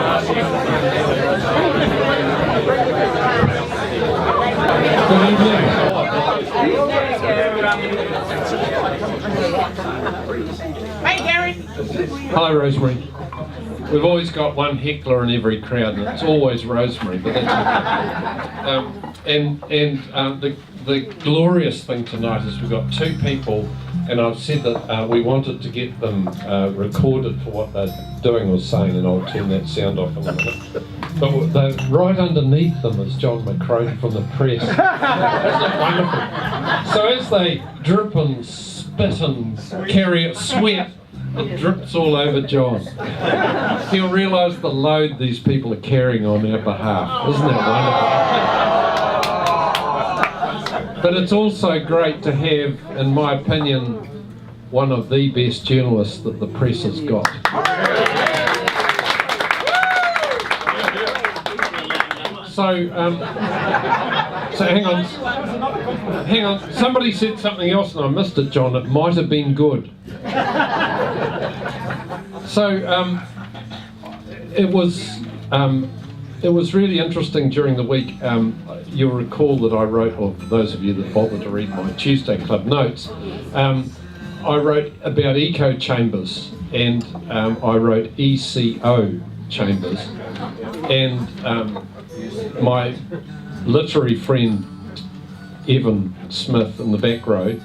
Good evening. Hey, Gary. Hello, Rosemary. We've always got one heckler in every crowd, and it's always Rosemary. But that's the glorious thing tonight is we've got two people, and I've said that we wanted to get them recorded for what they're doing or saying, and I'll turn that sound off in a minute. But right underneath them is John McCrone from the press. Isn't it wonderful? So as they drip and spit and carry sweat, it drips all over John. He'll realise the load these people are carrying on our behalf. Isn't that wonderful? But it's also great to have, in my opinion, one of the best journalists that the press has got. So hang on. Somebody said something else and I missed it, John. It might have been good. So it was really interesting during the week. You'll recall that I wrote, or for those of you that bother to read my Tuesday Club notes, I wrote about echo chambers, and I wrote ECO chambers, and my literary friend Evan Smith in the back row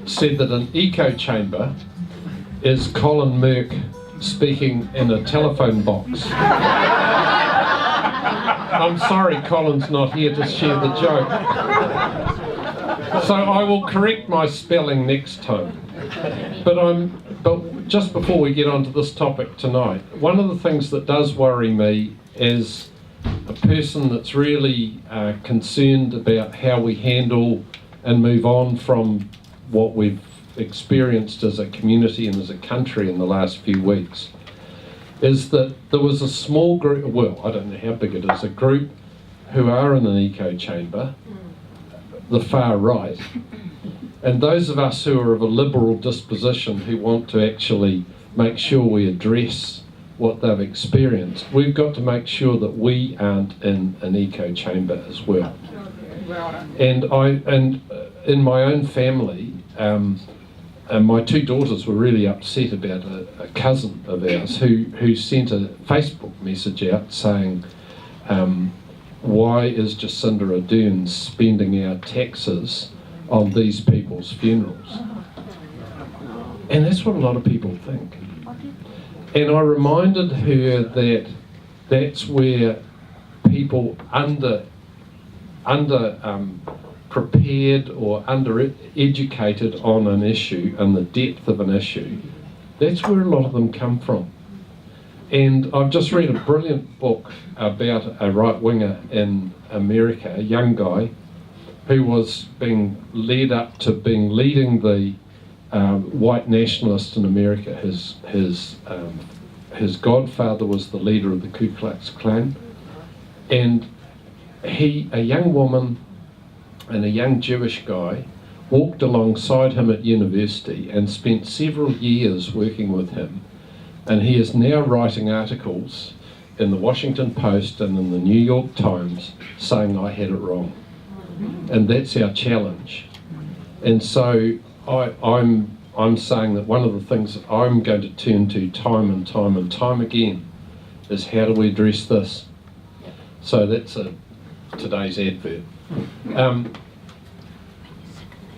said that an echo chamber is Colin Merck speaking in a telephone box. I'm sorry Colin's not here to share the joke. So I will correct my spelling next time. But just before we get onto this topic tonight, one of the things that does worry me is a person that's really concerned about how we handle and move on from what we've experienced as a community and as a country in the last few weeks, is that there was a small group, well, I don't know how big it is, a group who are in an echo chamber, the far right, and those of us who are of a liberal disposition who want to actually make sure we address what they've experienced, we've got to make sure that we aren't in an echo chamber as well. And in my own family, and my two daughters were really upset about a cousin of ours who sent a Facebook message out saying, why is Jacinda Ardern spending our taxes on these people's funerals? And that's what a lot of people think. And I reminded her that that's where people prepared or under-educated on an issue and the depth of an issue, that's where a lot of them come from. And I've just read a brilliant book about a right-winger in America, a young guy, who was being led up to leading the white nationalist in America. His godfather was the leader of the Ku Klux Klan, and a young woman and a young Jewish guy walked alongside him at university and spent several years working with him, and he is now writing articles in the Washington Post and in the New York Times saying I had it wrong. And that's our challenge. And so I'm saying that one of the things that I'm going to turn to time and time again is how do we address this? So that's today's advert.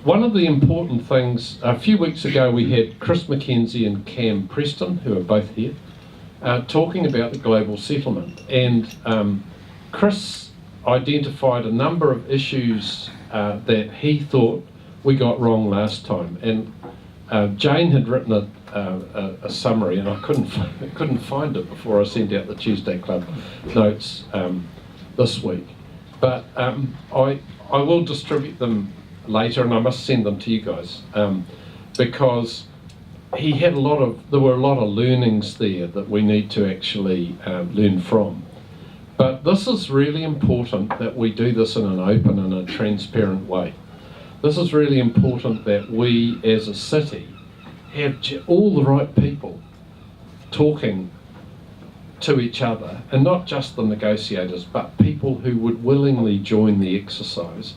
One of the important things, a few weeks ago we had Chris Mackenzie and Cam Preston, who are both here, talking about the global settlement. And Chris identified a number of issues that he thought we got wrong last time. And Jane had written a summary, and I couldn't find it before I sent out the Tuesday Club notes this week. But I will distribute them later, and I must send them to you guys, because there were a lot of learnings there that we need to actually learn from. But this is really important that we do this in an open and a transparent way. This is really important that we as a city have all the right people talking to each other, and not just the negotiators, but people who would willingly join the exercise,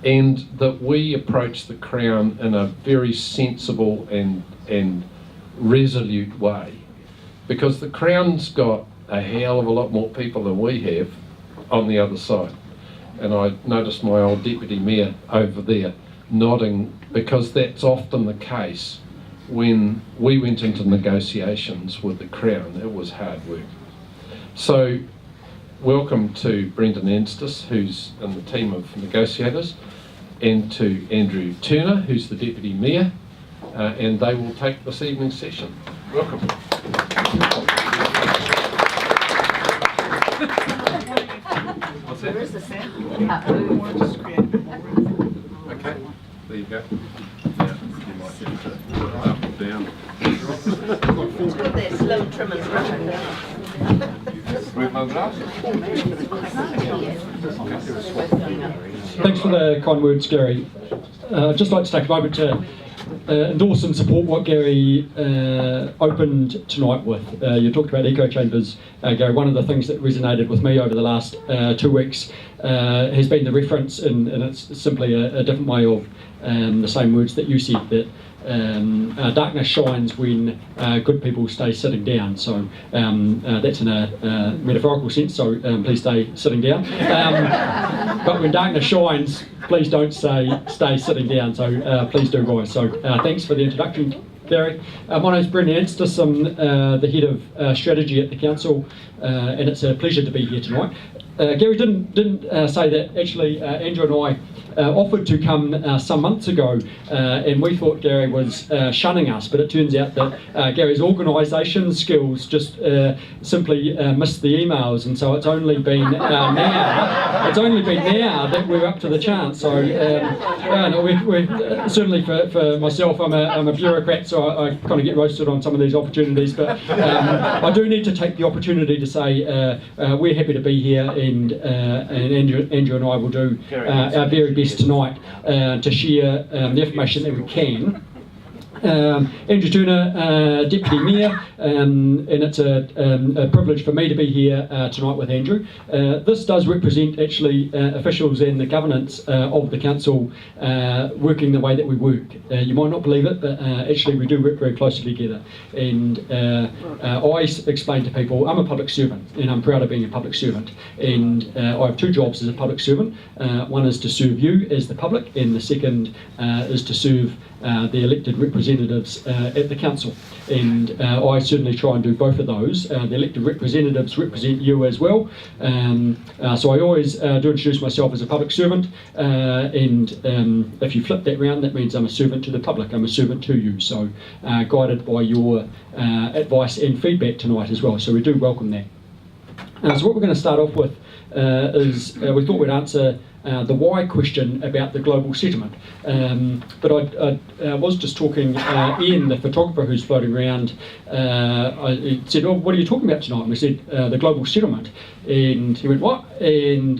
and that we approach the Crown in a very sensible and resolute way, because the Crown's got a hell of a lot more people than we have on the other side. And I noticed my old deputy mayor over there nodding, because that's often the case when we went into negotiations with the Crown. It was hard work. So welcome to Brendan Anstiss, who's in the team of negotiators, and to Andrew Turner, who's the deputy mayor, and they will take this evening's session. Welcome. What's that? Where is the sound? Okay, there you go. Yeah, you might have to put it up and down. It's got their slow trimmers running. Thanks for the kind words, Gary. I'd just like to take a moment to endorse and support what Gary opened tonight with. You talked about echo chambers, Gary. One of the things that resonated with me over the last 2 weeks has been the reference, and it's simply a different way of the same words that you said, that darkness shines when good people stay sitting down. So that's in a metaphorical sense, so please stay sitting down. But when darkness shines, please don't stay sitting down, so please do rise. So thanks for the introduction, Gary. My name's Brendan Anstiss. I'm the head of strategy at the council, and it's a pleasure to be here tonight. Gary didn't say that actually Andrew and I offered to come some months ago, and we thought Gary was shunning us, but it turns out that Gary's organisation skills just simply missed the emails, and so it's only been now that we're up to the chance. So no, we're certainly for myself, I'm a bureaucrat, so I kind of get roasted on some of these opportunities, but I do need to take the opportunity to say we're happy to be here, and Andrew and I will do our very best tonight to share the information that we can. Andrew Turner, Deputy Mayor, and it's a privilege for me to be here tonight with Andrew. This does represent actually officials and the governance of the council working the way that we work. You might not believe it, but actually we do work very closely together. And I explain to people, I'm a public servant, and I'm proud of being a public servant. And I have two jobs as a public servant. One is to serve you as the public, and the second is to serve the elected representatives at the council, and I certainly try and do both of those. The elected representatives represent you as well, so I always do introduce myself as a public servant, and if you flip that round, that means I'm a servant to the public, I'm a servant to you, so guided by your advice and feedback tonight as well, so we do welcome that. So what we're going to start off with is we thought we'd answer the why question about the global settlement. But I was just talking, Ian, the photographer who's floating around, I said, oh, what are you talking about tonight? And we said, the global settlement. And he went, what? And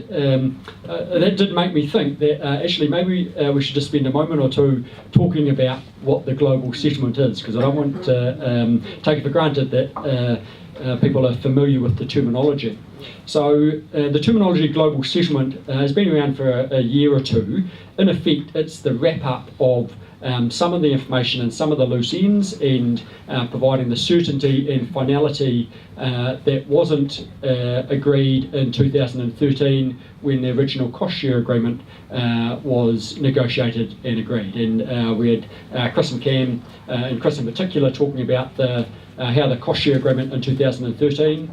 that did make me think that actually maybe we should just spend a moment or two talking about what the global settlement is, because I don't want to take it for granted that people are familiar with the terminology. So the terminology global settlement has been around for a year or two. In effect, it's the wrap-up of some of the information and some of the loose ends, and providing the certainty and finality that wasn't agreed in 2013 when the original cost share agreement was negotiated and agreed. And we had Chris and Cam, and Chris in particular, talking about how the cost share agreement in 2013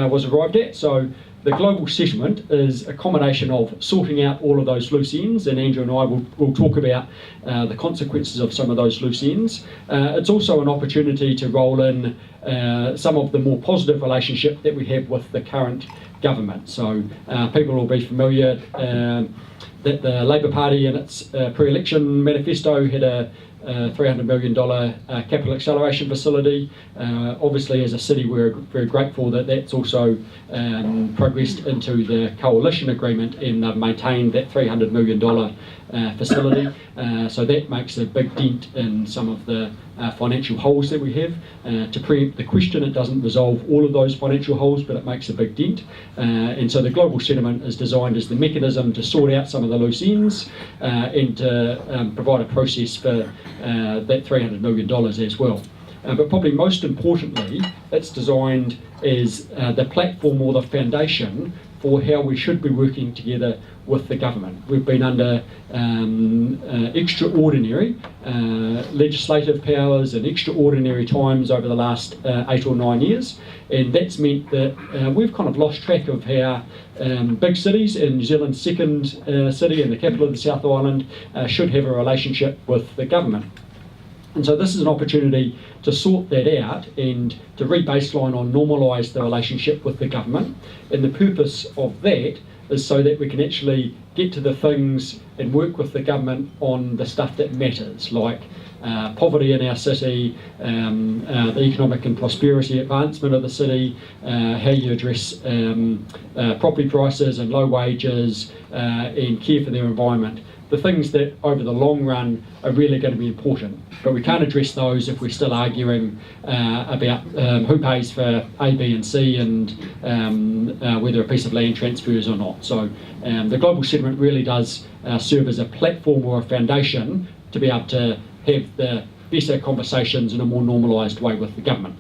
was arrived at. So the global settlement is a combination of sorting out all of those loose ends, and Andrew and I will talk about the consequences of some of those loose ends. It's also an opportunity to roll in some of the more positive relationship that we have with the current government. So people will be familiar that the Labour Party in its pre-election manifesto had a $300 million capital acceleration facility. Obviously, as a city, we're very grateful that that's also progressed into the coalition agreement, and they've maintained that $300 million facility. So that makes a big dent in some of the financial holes that we have. To preempt the question. It doesn't resolve all of those financial holes, but it makes a big dent. And so the global settlement is designed as the mechanism to sort out some of the loose ends and to provide a process for that $300 million as well. But probably most importantly, it's designed as the platform or the foundation for how we should be working together with the government. We've been under extraordinary legislative powers and extraordinary times over the last 8 or 9 years, and that's meant that we've kind of lost track of how big cities, and New Zealand's second city and the capital of the South Island, should have a relationship with the government. And so this is an opportunity to sort that out and to re-baseline or normalise the relationship with the government. And the purpose of that is so that we can actually get to the things and work with the government on the stuff that matters, like poverty in our city, the economic and prosperity advancement of the city, how you address property prices and low wages, and care for their environment. The things that over the long run are really going to be important, but we can't address those if we're still arguing about who pays for A, B and C and whether a piece of land transfers or not. So the global settlement really does serve as a platform or a foundation to be able to have the better conversations in a more normalised way with the government.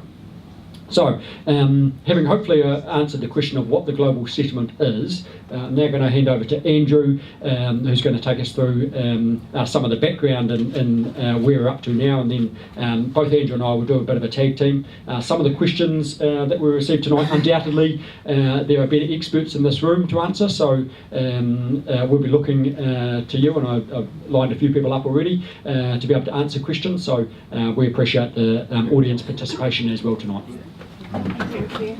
So, having hopefully answered the question of what the global settlement is, I'm now going to hand over to Andrew, who's going to take us through some of the background and where we're up to now, and then both Andrew and I will do a bit of a tag team. Some of the questions that we received tonight, undoubtedly, there are better experts in this room to answer, so we'll be looking to you, and I've lined a few people up already to be able to answer questions, so we appreciate the audience participation as well tonight. Thank you.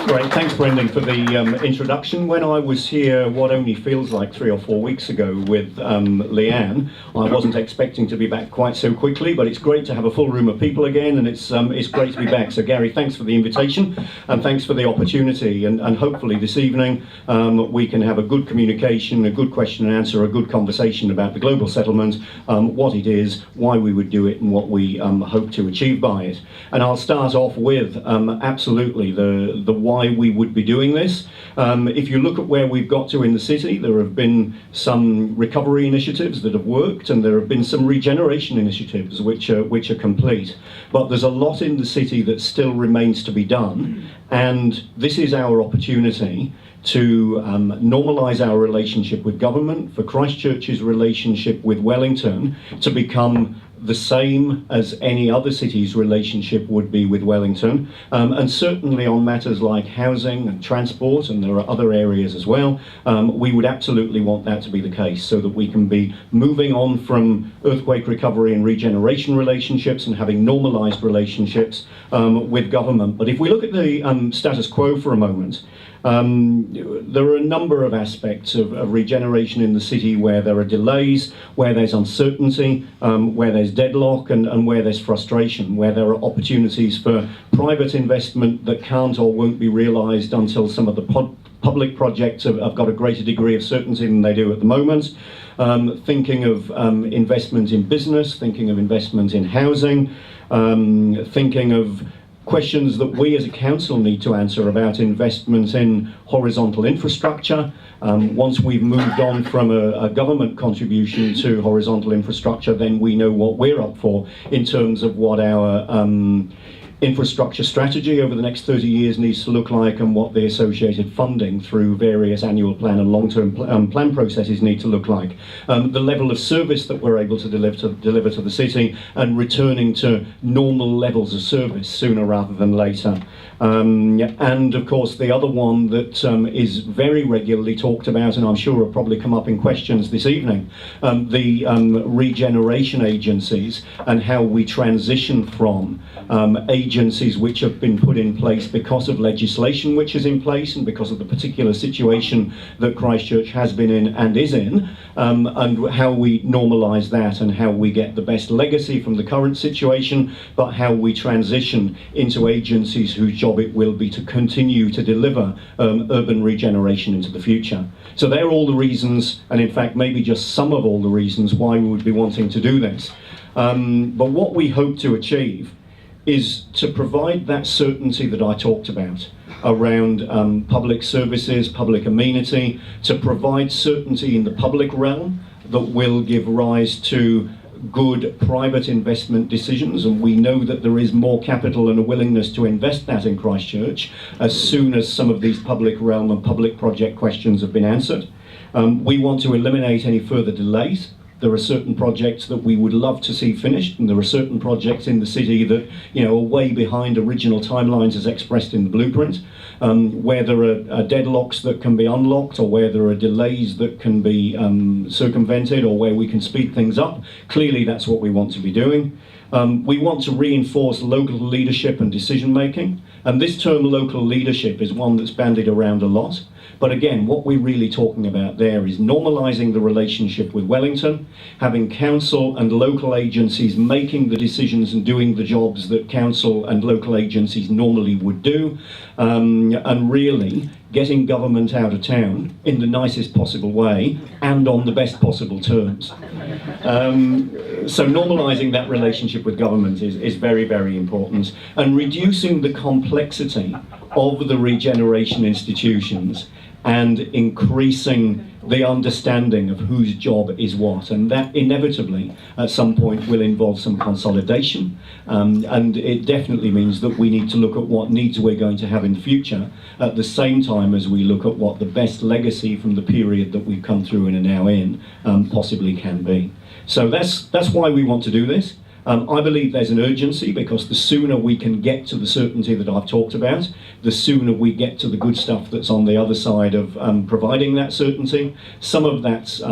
Great, thanks Brendan for the introduction. When I was here, what only feels like 3 or 4 weeks ago with Leanne, I wasn't expecting to be back quite so quickly, but it's great to have a full room of people again, and it's great to be back. So Gary, thanks for the invitation, and thanks for the opportunity, and hopefully this evening we can have a good communication, a good question and answer, a good conversation about the global settlement, what it is, why we would do it, and what we hope to achieve by it. And I'll start off with absolutely the why we would be doing this. If you look at where we've got to in the city, there have been some recovery initiatives that have worked, and there have been some regeneration initiatives which are complete. But there's a lot in the city that still remains to be done, and this is our opportunity to normalise our relationship with government, for Christchurch's relationship with Wellington to become the same as any other city's relationship would be with Wellington, and certainly on matters like housing and transport, and there are other areas as well, we would absolutely want that to be the case, so that we can be moving on from earthquake recovery and regeneration relationships and having normalised relationships with government. But if we look at the status quo for a moment, there are a number of aspects of regeneration in the city where there are delays, where there's uncertainty, where there's deadlock, and where there's frustration, where there are opportunities for private investment that can't or won't be realised until some of the public projects have got a greater degree of certainty than they do at the moment. Thinking of investment in business, thinking of investment in housing, thinking of questions that we as a council need to answer about investment in horizontal infrastructure. Once we've moved on from a government contribution to horizontal infrastructure, then we know what we're up for in terms of what our infrastructure strategy over the next 30 years needs to look like, and what the associated funding through various annual plan and long-term plan processes need to look like. The level of service that we're able to deliver to the city, and returning to normal levels of service sooner rather than later. And of course the other one that is very regularly talked about, and I'm sure will probably come up in questions this evening, the regeneration agencies, and how we transition from agencies which have been put in place because of legislation which is in place and because of the particular situation that Christchurch has been in and is in, and how we normalise that, and how we get the best legacy from the current situation, but how we transition into agencies whose job it will be to continue to deliver urban regeneration into the future. So they're all the reasons, and in fact maybe just some of all the reasons why we would be wanting to do this. But what we hope to achieve is to provide that certainty that I talked about around public services, public amenity, to provide certainty in the public realm that will give rise to good private investment decisions, and we know that there is more capital and a willingness to invest that in Christchurch as soon as some of these public realm and public project questions have been answered. We want to eliminate any further delays. There are certain projects that we would love to see finished, and there are certain projects in the city that, you know, are way behind original timelines as expressed in the blueprint, where there are deadlocks that can be unlocked, or where there are delays that can be circumvented, or where we can speed things up. Clearly that's what we want to be doing. We want to reinforce local leadership and decision making, and this term local leadership is one that's bandied around a lot. But again, what we're really talking about there is normalising the relationship with Wellington, having council and local agencies making the decisions and doing the jobs that council and local agencies normally would do, and really getting government out of town in the nicest possible way and on the best possible terms. So normalising that relationship with government is very, very important, and reducing the complexity of the regeneration institutions and increasing the understanding of whose job is what, and that inevitably at some point will involve some consolidation, and it definitely means that we need to look at what needs we're going to have in the future at the same time as we look at what the best legacy from the period that we've come through and are now in possibly can be. So that's why we want to do this. I believe there's an urgency, because the sooner we can get to the certainty that I've talked about, the sooner we get to the good stuff that's on the other side of providing that certainty. Some of that's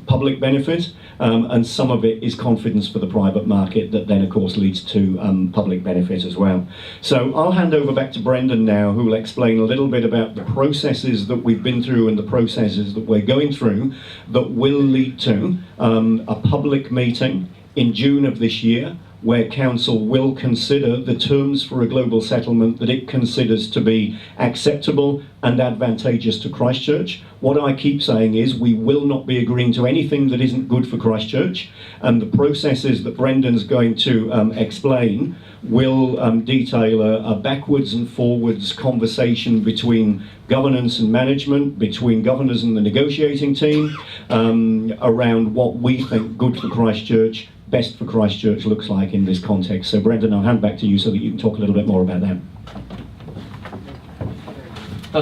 public benefit, and some of it is confidence for the private market that then of course leads to public benefit as well. So I'll hand over back to Brendan now, who will explain a little bit about the processes that we've been through and the processes that we're going through that will lead to a public meeting in June of this year, where Council will consider the terms for a global settlement that it considers to be acceptable and advantageous to Christchurch. What I keep saying is we will not be agreeing to anything that isn't good for Christchurch, and the processes that Brendan's going to explain will detail a backwards and forwards conversation between governance and management, between governors and the negotiating team, around what we think good for Christchurch, best for Christchurch looks like in this context. So Brendan, I'll hand back to you so that you can talk a little bit more about that.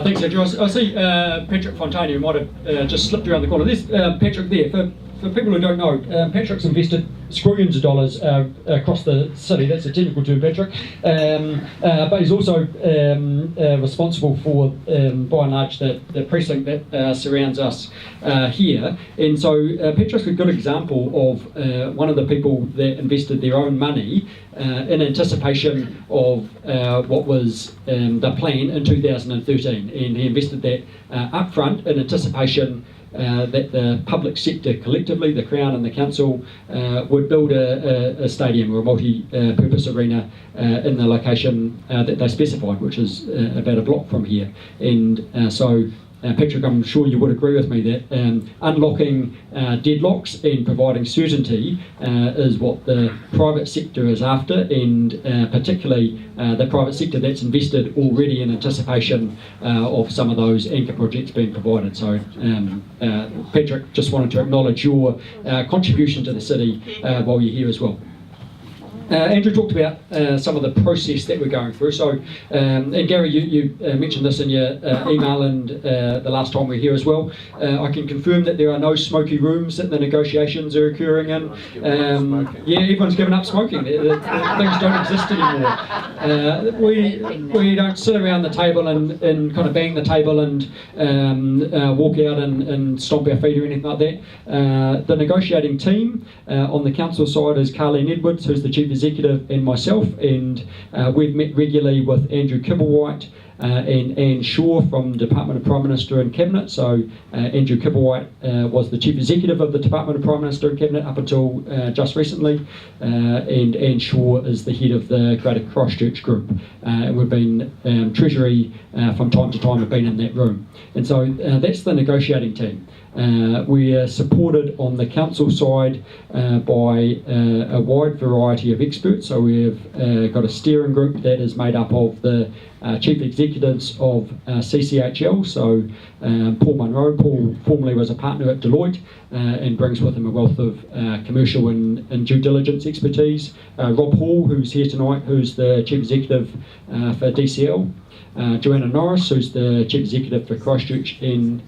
Thanks, Andrew. I see Patrick Fontana, who might have just slipped around the corner. There's Patrick there. For people who don't know, Patrick's invested squillions of dollars across the city. That's a technical term, Patrick. But he's also responsible for, by and large, the precinct that surrounds us here. And so Patrick's a good example of one of the people that invested their own money in anticipation of what was the plan in 2013. And he invested that upfront in anticipation that the public sector collectively, the Crown and the Council, would build a stadium or a multi-purpose arena in the location that they specified, which is about a block from here. And so Patrick, I'm sure you would agree with me that unlocking deadlocks and providing certainty is what the private sector is after, and particularly the private sector that's invested already in anticipation of some of those anchor projects being provided. So Patrick, just wanted to acknowledge your contribution to the city while you're here as well. Andrew talked about some of the process that we're going through. So, and Gary, you mentioned this in your email and the last time we were here as well. I can confirm that there are no smoky rooms that the negotiations are occurring in. Yeah, everyone's given up smoking. Things don't exist anymore. We don't sit around the table and kind of bang the table and walk out and stomp our feet or anything like that. The negotiating team on the council side is Carleen Edwards, who's the Chief Executive, and myself, and we've met regularly with Andrew Kibblewhite, and Anne Shaw from Department of Prime Minister and Cabinet. So Andrew Kipplewhite was the Chief Executive of the Department of Prime Minister and Cabinet up until just recently, and Anne Shaw is the head of the Greater Christchurch Group. And we've been Treasury from time to time have been in that room. And so that's the negotiating team. We are supported on the council side by a wide variety of experts. So we've got a steering group that is made up of the chief executives of CCHL. So Paul Munro. Paul formerly was a partner at Deloitte and brings with him a wealth of commercial and due diligence expertise. Rob Hall, who's here tonight, who's the chief executive for DCL. Joanna Norris, who's the chief executive for Christchurch NZ.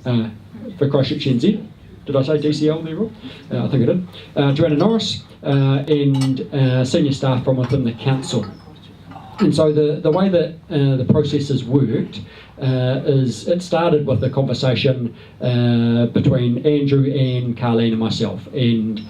Did I say DCL there, Rob? I think I did. Joanna Norris and senior staff from within the council. And so the way that the process has worked is it started with a conversation between Andrew and Carleen and myself. And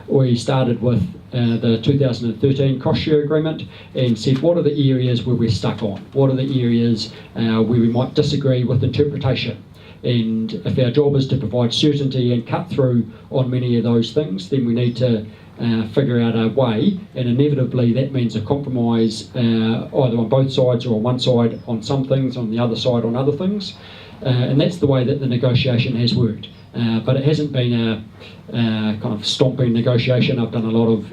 we started with the 2013 cost share agreement and said, what are the areas where we're stuck on? What are the areas where we might disagree with interpretation? And if our job is to provide certainty and cut through on many of those things, then we need to figure out a way, and inevitably that means a compromise either on both sides or on one side on some things, on the other side on other things. And that's the way that the negotiation has worked. But it hasn't been a kind of stomping negotiation. I've done a lot of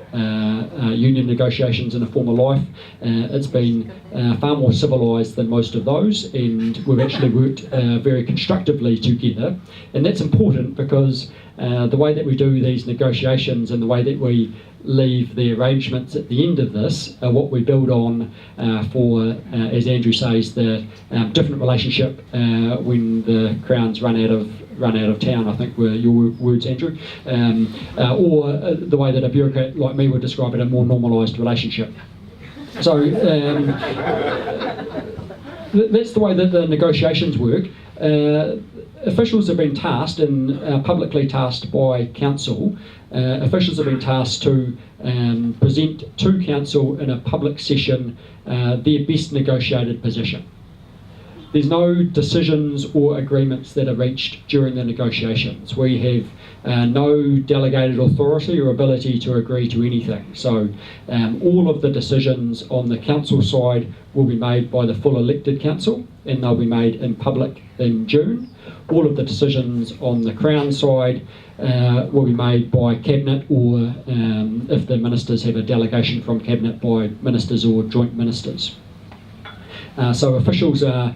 union negotiations in a former life. It's been far more civilised than most of those, and we've actually worked very constructively together. And that's important because the way that we do these negotiations and the way that we leave the arrangements at the end of this are what we build on for, as Andrew says, the different relationship when the Crown's run out of town, I think were your words, Andrew, or the way that a bureaucrat like me would describe it, a more normalised relationship. So that's the way that the negotiations work. Officials have been tasked and publicly tasked by council. Officials have been tasked to present to council in a public session their best negotiated position. There's no decisions or agreements that are reached during the negotiations. We have no delegated authority or ability to agree to anything. So all of the decisions on the council side will be made by the full elected council, and they'll be made in public in June. All of the decisions on the Crown side will be made by Cabinet, or if the ministers have a delegation from Cabinet, by ministers or joint ministers. So officials are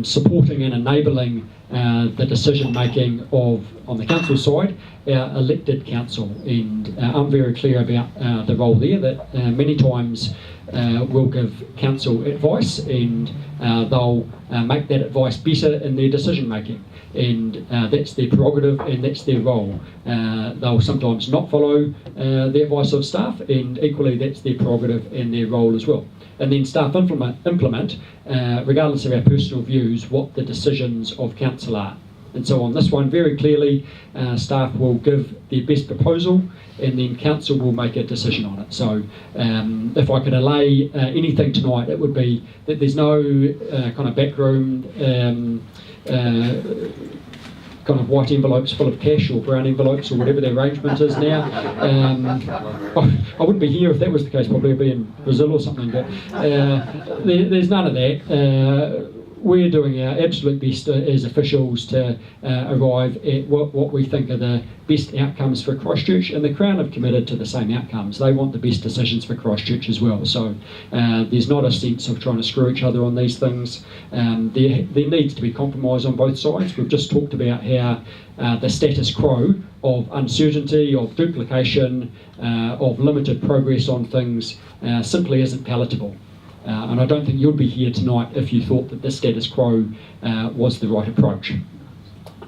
supporting and enabling the decision making of, on the council side, our elected council, and I'm very clear about the role there, that many times we'll give council advice and they'll make that advice better in their decision making, and that's their prerogative and that's their role. They'll sometimes not follow the advice of staff, and equally that's their prerogative and their role as well. And then staff implement regardless of our personal views, what the decisions of council are. And so on this one, very clearly, staff will give their best proposal, and then council will make a decision on it. So if I could allay anything tonight, it would be that there's no kind of backroom kind of white envelopes full of cash or brown envelopes or whatever the arrangement is now. I wouldn't be here if that was the case. Probably I'd be in Brazil or something, but there's none of that. We're doing our absolute best as officials to arrive at what we think are the best outcomes for Christchurch, and the Crown have committed to the same outcomes. They want the best decisions for Christchurch as well. So there's not a sense of trying to screw each other on these things. There needs to be compromise on both sides. We've just talked about how the status quo of uncertainty, of duplication, of limited progress on things simply isn't palatable. And I don't think you'd be here tonight if you thought that the status quo was the right approach.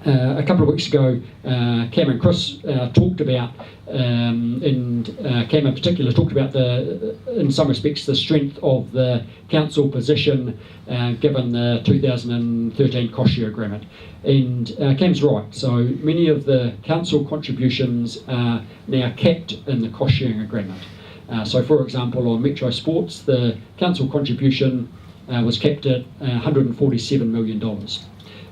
A couple of weeks ago, Cam and Chris talked about, and Cam in particular talked about in some respects, the strength of the council position given the 2013 cost share agreement. And Cam's right. So many of the council contributions are now capped in the cost sharing agreement. So for example, on Metro Sports, the council contribution was capped at $147 million.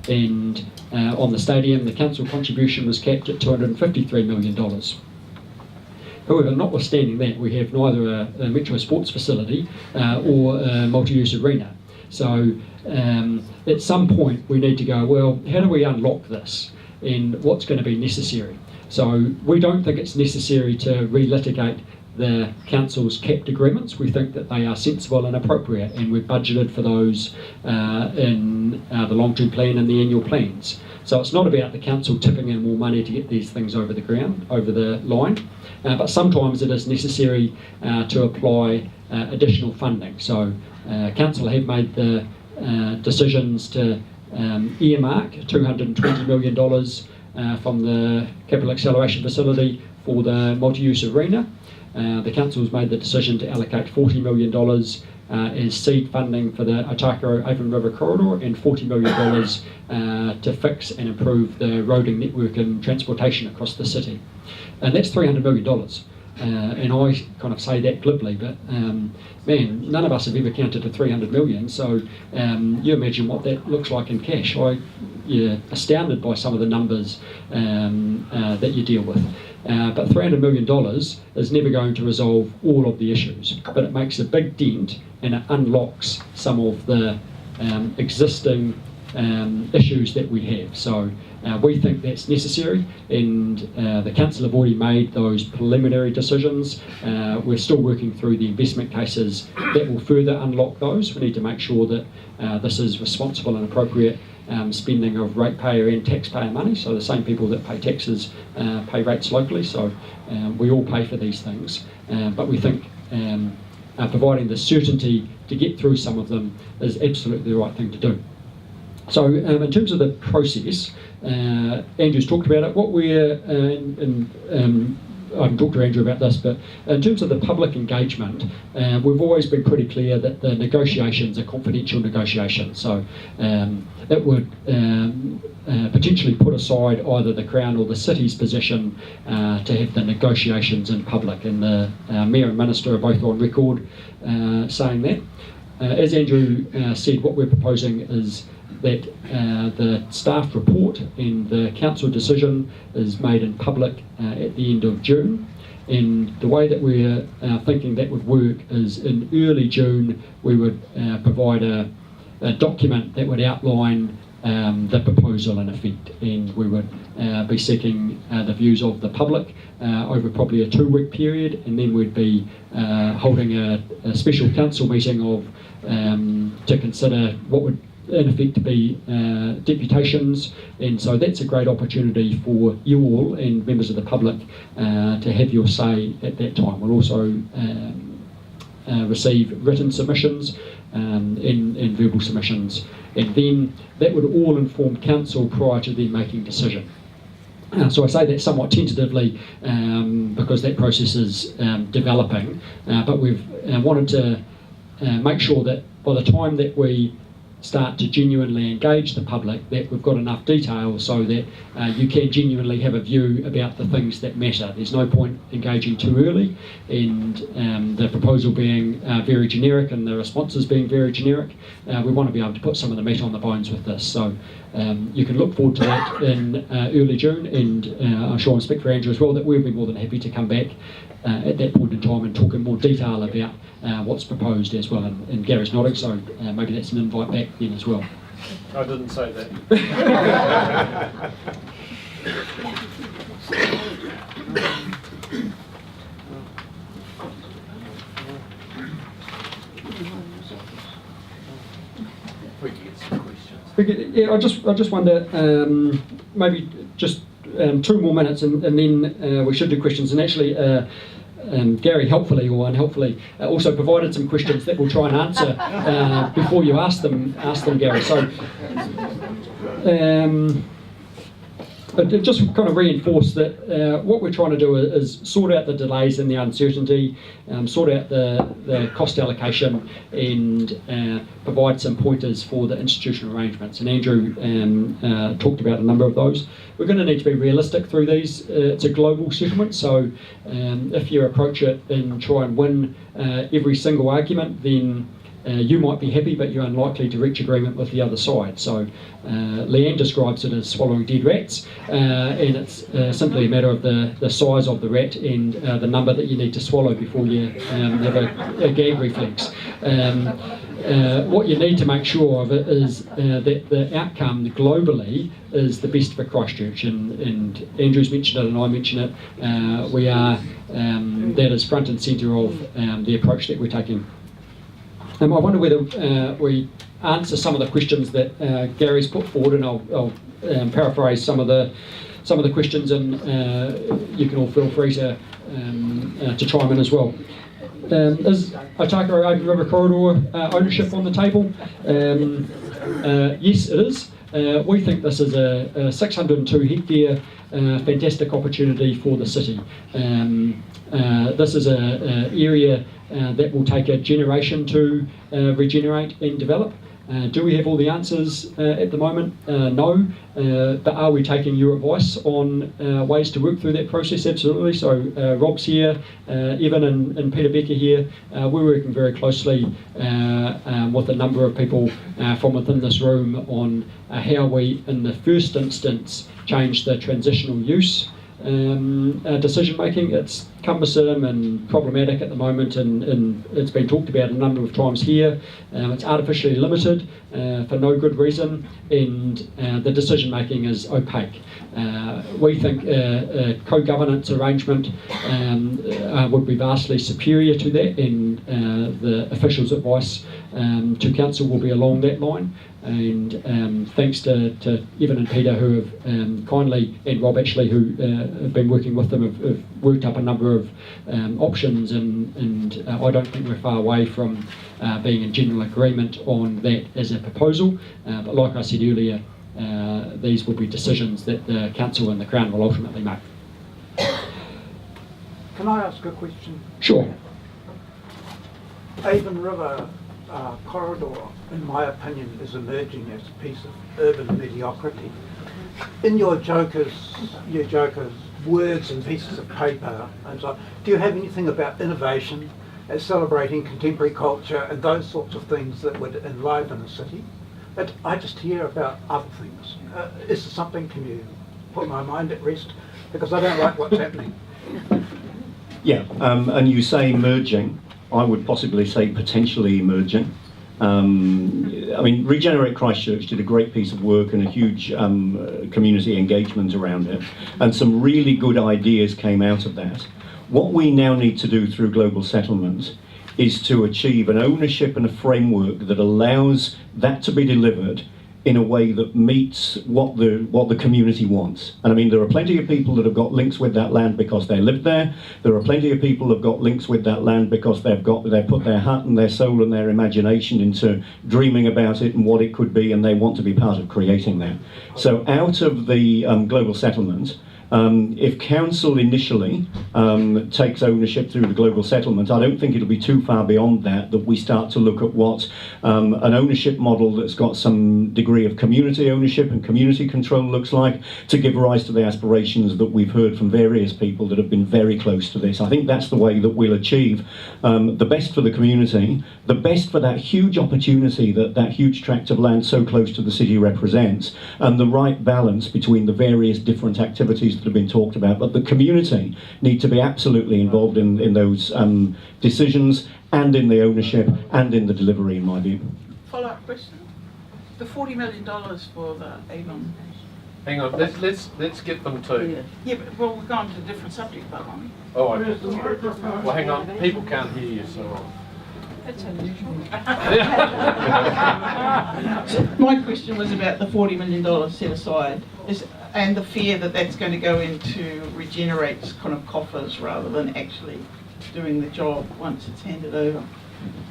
And on the stadium, the council contribution was capped at $253 million. However, notwithstanding that, we have neither a Metro Sports facility or a multi-use arena. So at some point we need to go, well, how do we unlock this and what's going to be necessary? So we don't think it's necessary to relitigate the council's capped agreements. We think that they are sensible and appropriate, and we've budgeted for those in the long-term plan and the annual plans. So it's not about the council tipping in more money to get these things over the line, but sometimes it is necessary to apply additional funding. So council have made the decisions to earmark $220 million from the Capital Acceleration Facility for the multi-use arena. The council has made the decision to allocate $40 million as seed funding for the Otago Avon River Corridor and $40 million to fix and improve the roading network and transportation across the city. And that's $300 million. And I kind of say that glibly, but man, none of us have ever counted to 300 million, so you imagine what that looks like in cash. You're astounded by some of the numbers that you deal with. But $300 million is never going to resolve all of the issues, but it makes a big dent and it unlocks some of the existing issues that we have. So we think that's necessary, and the council have already made those preliminary decisions. We're still working through the investment cases that will further unlock those. We need to make sure that this is responsible and appropriate spending of ratepayer and taxpayer money, so the same people that pay taxes pay rates locally, so we all pay for these things, but we think providing the certainty to get through some of them is absolutely the right thing to do. So in terms of the process, Andrew's talked about it. What we're, I haven't talked to Andrew about this, but in terms of the public engagement, we've always been pretty clear that the negotiations are confidential negotiations. So it would potentially put aside either the Crown or the City's position to have the negotiations in public, and the Mayor and Minister are both on record saying that. As Andrew said, what we're proposing is that the staff report and the council decision is made in public at the end of June. And the way that we're thinking that would work is in early June we would provide a document that would outline the proposal in effect, and we would be seeking the views of the public over probably a 2-week period, and then we'd be holding a special council meeting to consider what would in effect to be deputations, and so that's a great opportunity for you all and members of the public to have your say at that time. We'll also receive written submissions and verbal submissions, and then that would all inform council prior to then making decision. So I say that somewhat tentatively because that process is developing, but we've wanted to make sure that by the time that we start to genuinely engage the public, that we've got enough detail so that you can genuinely have a view about the things that matter. There's no point engaging too early and the proposal being very generic and the responses being very generic. We want to be able to put some of the meat on the bones with this. So you can look forward to that in early June, and I'm sure I'll speak for Andrew as well, that we'll be more than happy to come back at that point in time and talk in more detail about what's proposed as well. And Gary's nodding, so maybe that's an invite back then as well. I didn't say that. We can get some questions. Yeah, I just wonder, maybe just 2 more minutes, and then we should do questions. And actually, Gary helpfully or unhelpfully also provided some questions that we'll try and answer before you ask them, Gary. So just kind of reinforce that what we're trying to do is sort out the delays and the uncertainty, sort out the cost allocation, and provide some pointers for the institutional arrangements. And Andrew talked about a number of those. We're going to need to be realistic through these. It's a global settlement, so if you approach it and try and win every single argument, then you might be happy, but you're unlikely to reach agreement with the other side. So Leanne describes it as swallowing dead rats, and it's simply a matter of the size of the rat and the number that you need to swallow before you have a gag reflex. What you need to make sure of it is that the outcome globally is the best for Christchurch, and Andrew's mentioned it and I mentioned it. We are that is front and centre of the approach that we're taking. I wonder whether we answer some of the questions that Gary's put forward, and I'll paraphrase some of the questions, and you can all feel free to chime in as well. Is Otakaro Open River Corridor ownership on the table? Yes, it is. We think this is a 602 hectare fantastic opportunity for the city. This is an area that will take a generation to regenerate and develop. Do we have all the answers at the moment? No. But are we taking your advice on ways to work through that process? Absolutely. So Rob's here, Evan and Peter Becker here. We're working very closely with a number of people from within this room on how we, in the first instance, change the transitional use decision making. It's cumbersome and problematic at the moment, and it's been talked about a number of times here. It's artificially limited for no good reason, and the decision making is opaque. We think a co-governance arrangement would be vastly superior to that, and the officials' advice to council will be along that line. And thanks to Evan and Peter, who have kindly, and Rob actually, who have been working with them, have worked up a number of options, and I don't think we're far away from being in general agreement on that as a proposal. But like I said earlier, these will be decisions that the council and the Crown will ultimately make. Can I ask a question? Sure. Avon River corridor, in my opinion, is emerging as a piece of urban mediocrity. In your jokers' words and pieces of paper, and so, do you have anything about innovation, celebrating contemporary culture and those sorts of things that would enliven a city? But I just hear about other things. Is there something, can you put my mind at rest? Because I don't like what's happening. Yeah, and you say merging. I would possibly say potentially emerging. I mean, Regenerate Christchurch did a great piece of work and a huge community engagement around it, and some really good ideas came out of that. What we now need to do through global settlement is to achieve an ownership and a framework that allows that to be delivered in a way that meets what the community wants. And I mean, there are plenty of people that have got links with that land because they lived there. There are plenty of people that have got links with that land because they've put their heart and their soul and their imagination into dreaming about it and what it could be, and they want to be part of creating that. So out of the global settlement, if council initially takes ownership through the global settlement, I don't think it'll be too far beyond that we start to look at what an ownership model that's got some degree of community ownership and community control looks like, to give rise to the aspirations that we've heard from various people that have been very close to this. I think that's the way that we'll achieve the best for the community, the best for that huge opportunity that huge tract of land so close to the city represents, and the right balance between the various different activities that have been talked about. But the community need to be absolutely involved in those decisions and in the ownership and in the delivery, in my view. Follow-up question. The $40 million for the Avon. Hang on, let's get them to. Yeah, but well, we're going to a different subject, but aren't we? Oh, well, hang on. People can't hear you, so. That's unusual. My question was about the $40 million set aside, and the fear that that's going to go into Regenerate's kind of coffers rather than actually doing the job once it's handed over.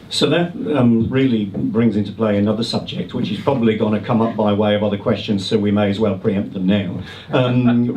So that really brings into play another subject, which is probably going to come up by way of other questions, so we may as well preempt them now.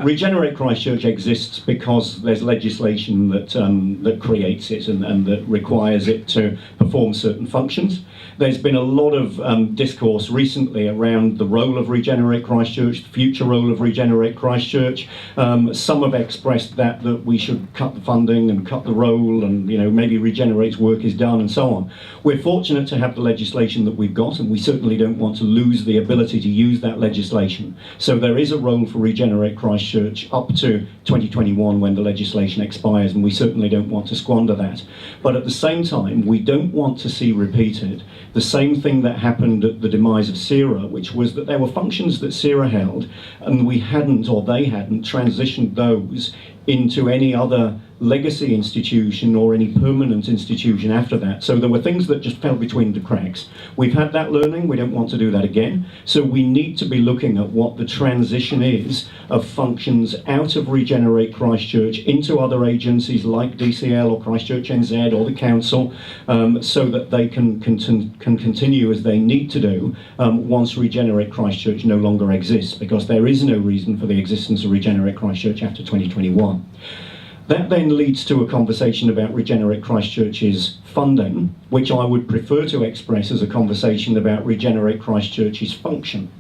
Regenerate Christchurch exists because there's legislation that creates it and that requires it to perform certain functions. There's been a lot of discourse recently around the role of Regenerate Christchurch, the future role of Regenerate Christchurch. Some have expressed that we should cut the funding and cut the role, and maybe Regenerate's work is done, and so so on. We're fortunate to have the legislation that we've got, and we certainly don't want to lose the ability to use that legislation. So there is a role for Regenerate Christchurch up to 2021 when the legislation expires, and we certainly don't want to squander that. But at the same time, we don't want to see repeated the same thing that happened at the demise of CERA, which was that there were functions that CERA held, and we hadn't, or they hadn't, transitioned those into any other legacy institution or any permanent institution after that. So there were things that just fell between the cracks. We've had that learning, we don't want to do that again. So we need to be looking at what the transition is of functions out of Regenerate Christchurch into other agencies like DCL or Christchurch NZ or the council, so that they can continue as they need to do once Regenerate Christchurch no longer exists, because there is no reason for the existence of Regenerate Christchurch after 2021. That then leads to a conversation about Regenerate Christchurch's funding, which I would prefer to express as a conversation about Regenerate Christchurch's function.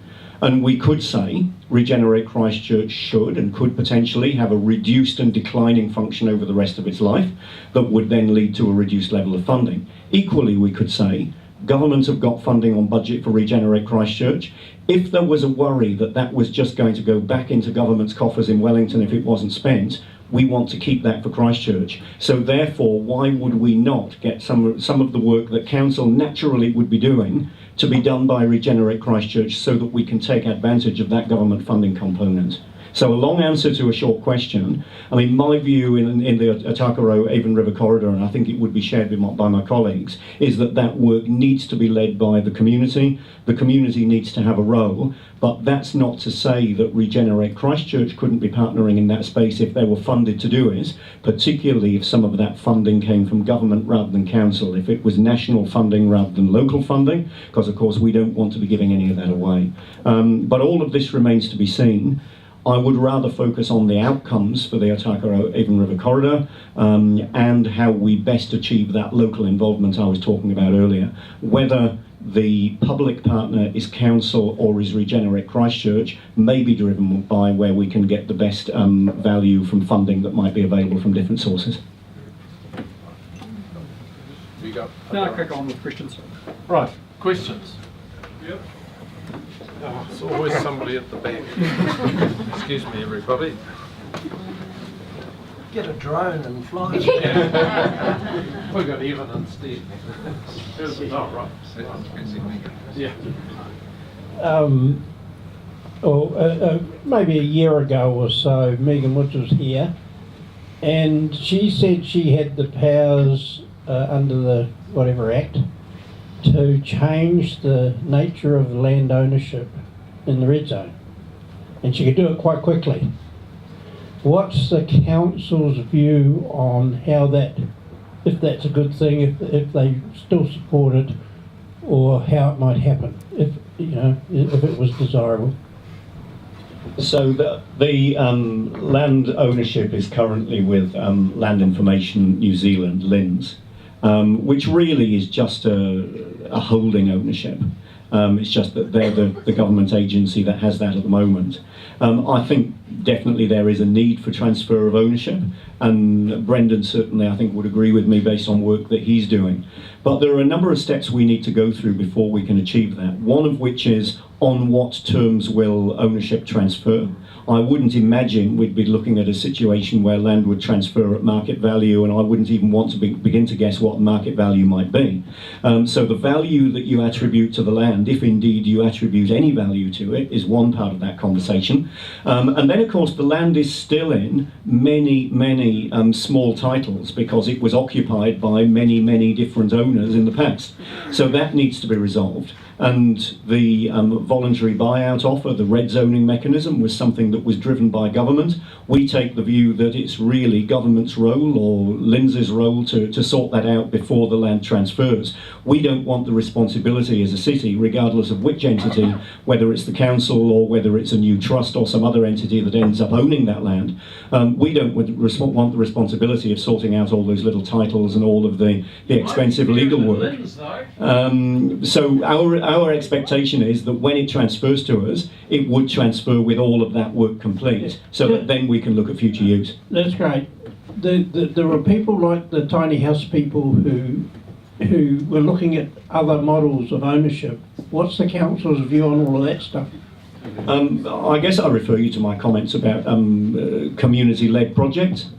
And we could say Regenerate Christchurch should and could potentially have a reduced and declining function over the rest of its life that would then lead to a reduced level of funding. Equally, we could say government have got funding on budget for Regenerate Christchurch. If there was a worry that that was just going to go back into government's coffers in Wellington if it wasn't spent, we want to keep that for Christchurch. So therefore, why would we not get some of the work that council naturally would be doing to be done by Regenerate Christchurch so that we can take advantage of that government funding component? So a long answer to a short question. I mean, my view in the Otakaro Avon River corridor, and I think it would be shared by my colleagues, is that that work needs to be led by the community. The community needs to have a role, but that's not to say that Regenerate Christchurch couldn't be partnering in that space if they were funded to do it, particularly if some of that funding came from government rather than council, if it was national funding rather than local funding, because of course we don't want to be giving any of that away. But all of this remains to be seen. I would rather focus on the outcomes for the Otakaro Avon River corridor and how we best achieve that local involvement I was talking about earlier. Whether the public partner is council or is Regenerate Christchurch may be driven by where we can get the best value from funding that might be available from different sources. You go. Now crack on with questions. Right, questions? Yep. Oh, it's always somebody at the back. Excuse me, everybody. Get a drone and fly. We've got Evan instead. Oh, right. Yeah. Maybe a year ago or so, Megan Woods was here, and she said she had the powers under the whatever act to change the nature of land ownership in the red zone, and she could do it quite quickly. What's the council's view on how that, if that's a good thing, if they still support it, or how it might happen, if it was desirable? So the land ownership is currently with Land Information New Zealand, LINZ, which really is just a holding ownership. It's just that they're the government agency that has that at the moment. I think definitely there is a need for transfer of ownership, and Brendan certainly I think would agree with me based on work that he's doing. But there are a number of steps we need to go through before we can achieve that. One of which is on what terms will ownership transfer. I wouldn't imagine we'd be looking at a situation where land would transfer at market value, and I wouldn't even want to begin to guess what market value might be. So the value that you attribute to the land, if indeed you attribute any value to it, is one part of that conversation. And then of course the land is still in many small titles because it was occupied by many different owners in the past. So that needs to be resolved. And the voluntary buyout offer, the red zoning mechanism, was something that was driven by government. We take the view that it's really government's role or LINZ's role to sort that out before the land transfers. We don't want the responsibility as a city, regardless of which entity, whether it's the council or whether it's a new trust or some other entity that ends up owning that land. We don't want the responsibility of sorting out all those little titles and all of the expensive legal work. So our expectation is that when it transfers to us, it would transfer with all of that work complete, so that then we can look at future use. That's great. There are people like the tiny house people who who were looking at other models of ownership. What's the council's view on all of that stuff? I guess I refer you to my comments about community-led projects,